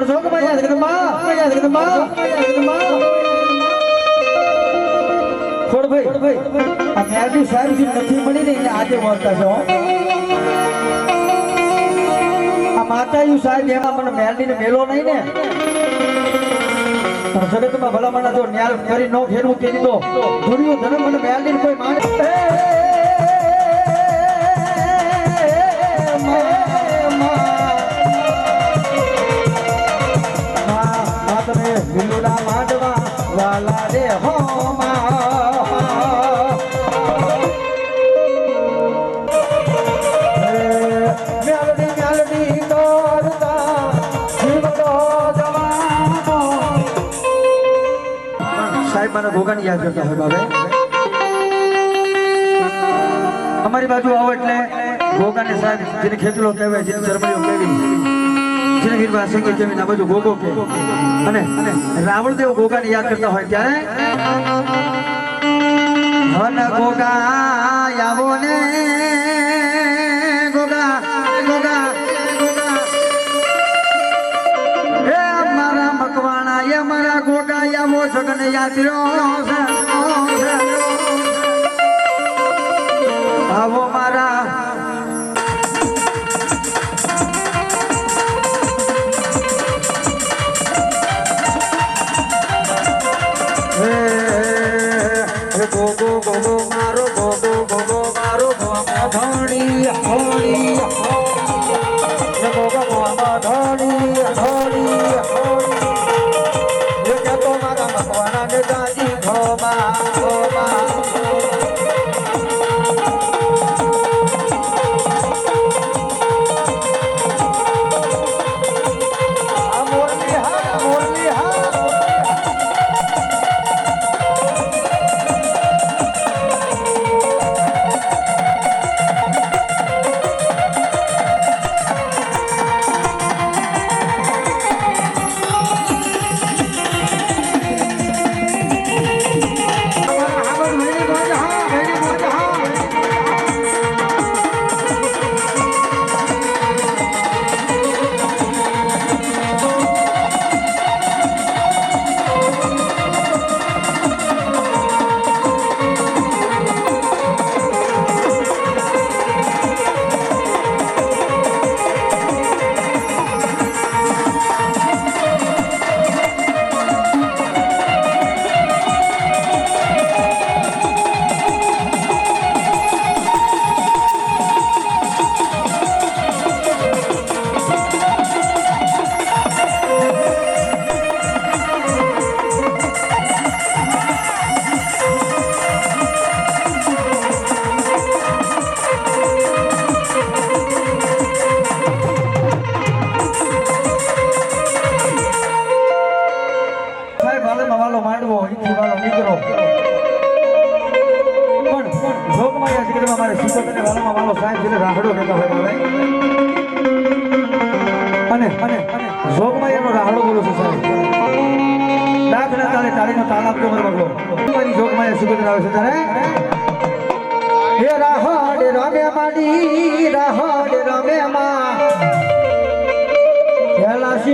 પણ જોગમાં યાદ કરમાં ભાઈ આ મેરડી સાહેબ જે નથી મળી ને એને આજે મળતા છો આ માતાયુ સાહેબ એમાં મને મેરડી ને મેલો નહીં ને જગતમાં ભલામણ જો ન્યાય કરી નો ફેરવું તે દીધો ધુર્યો ધર્મ મને મેરડી કોઈ માને વિલુડા માંડવા વાલા રે હો સાહેબ મને ભોગાની યાદ કરતા હોય બાબે અમારી બાજુ આવો એટલે ભોગાને સાહેબ જેને ખેતલો કહેવાય જેને ચરમૈયો કહેવી જેને ગીરવા સંગીત કેવી ના બાજુ ગોગો કે અને રાવણદેવ ગોગાને યાદ કરતા હોય ત્યારે હન ગોગા આવો ને ગોગા ગોગા હે મારા મકવાણા એ મારા ગોગા આવો જગન યાત્રીઓ આવો મારા ગોગો ગોગો મારો ગોગો ગોગો મારો ધણી ધણી ગોગો ધણી ધણી એ તો મારા મકવાના ને દાજી ધોમા ધોમા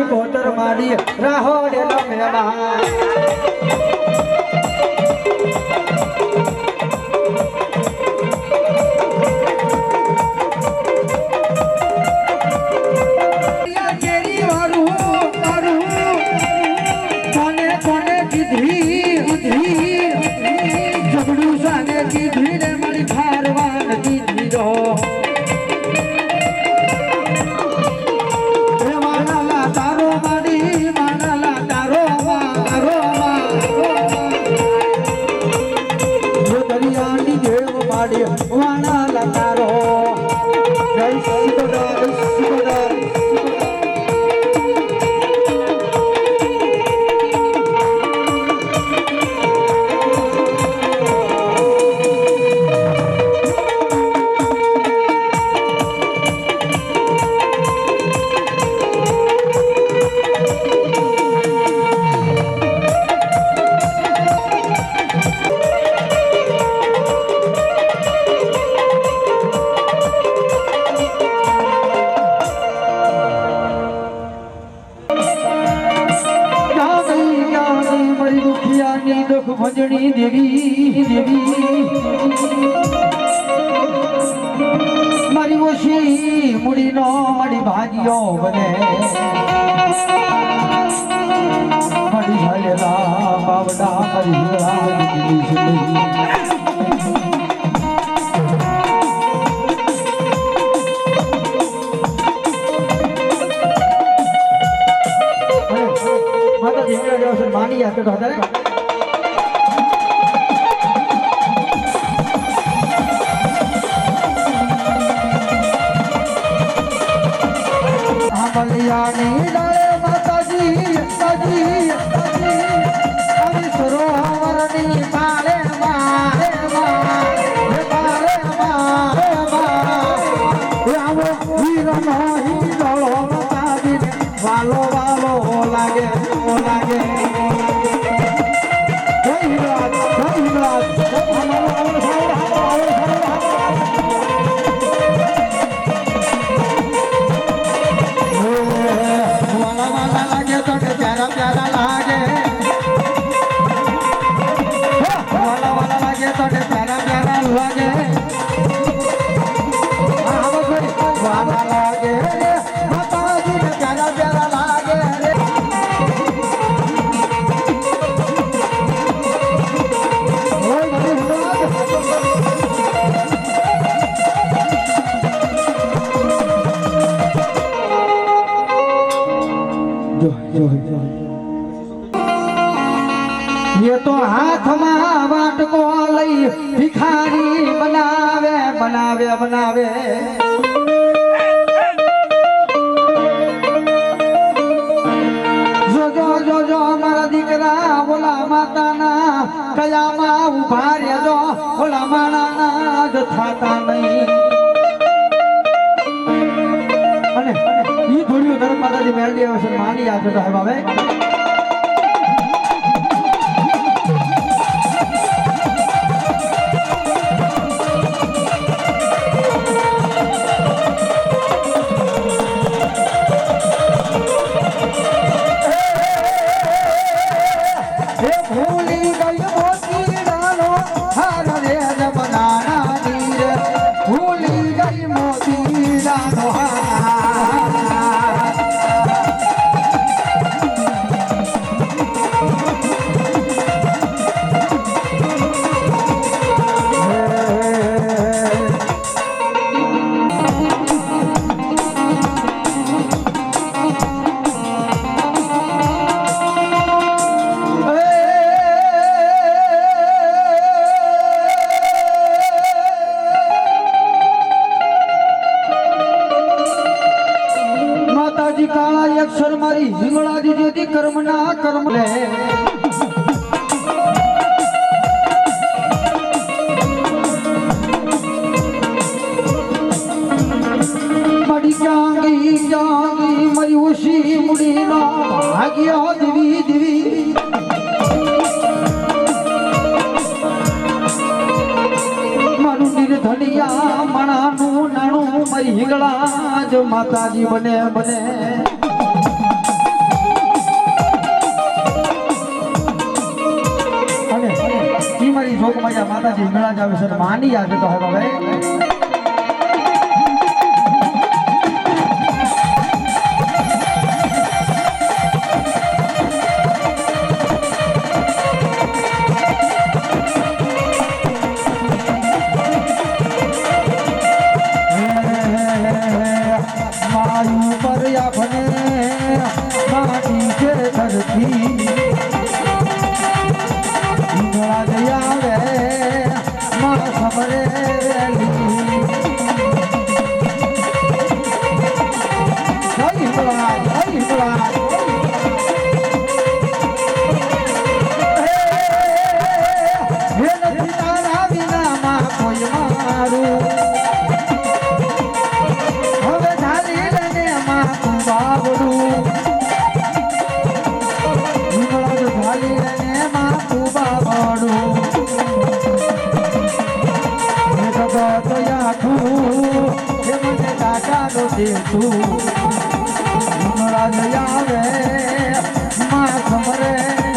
કોતર માડી રાહો રે લમેલા મજણી દેવી દેવી મારી ઓછી મૂડીનો મારી ભાગ્યો બને મારી હાલેલા બાવડા મારી માતા માની આપે તો હતા બલિયાની ડાળે માતાજી માતાજી આવી સરોવરની મારે મારે મારે મારે મારે આવો વીરનો હિંડોળો માતાજી વાલો વાલો લાગે લાગે જય હિંગળાજ જય હિંગળાજ ये तो हाथ में वाटको लई भिखारी बनावे बनावे बनावे जो जो जो जो मारा दीकरा बोला माता ना कयामा उभा रे जो बोला माना ना जो थाता नहीं અને ઈ ધોળિયો ધર્મ માતાજી મેળવી આવે છે માની આપે તો હવે अक्षर मारी हिंगळाजी ज्योति कर्म ना कर्म ले मड़ी जांगी जांगी मरी उसी मुड़ी ना भाग्य दिवी दिवी मारू निर्धनिया मणानु नाणु मरी हिंगळा जो माताजी बने बने माताजी हिंगळा जावे सर मानी आगे तो है बाबा मायू पर या बने माटी के धरती हिंगळा जया खबरे કોઈ મારું હવે ધારી લઈને માથું બાબડું ધારી લઈને માથું બાબડું મને દાદાનો દેતું આવે માં ખબરે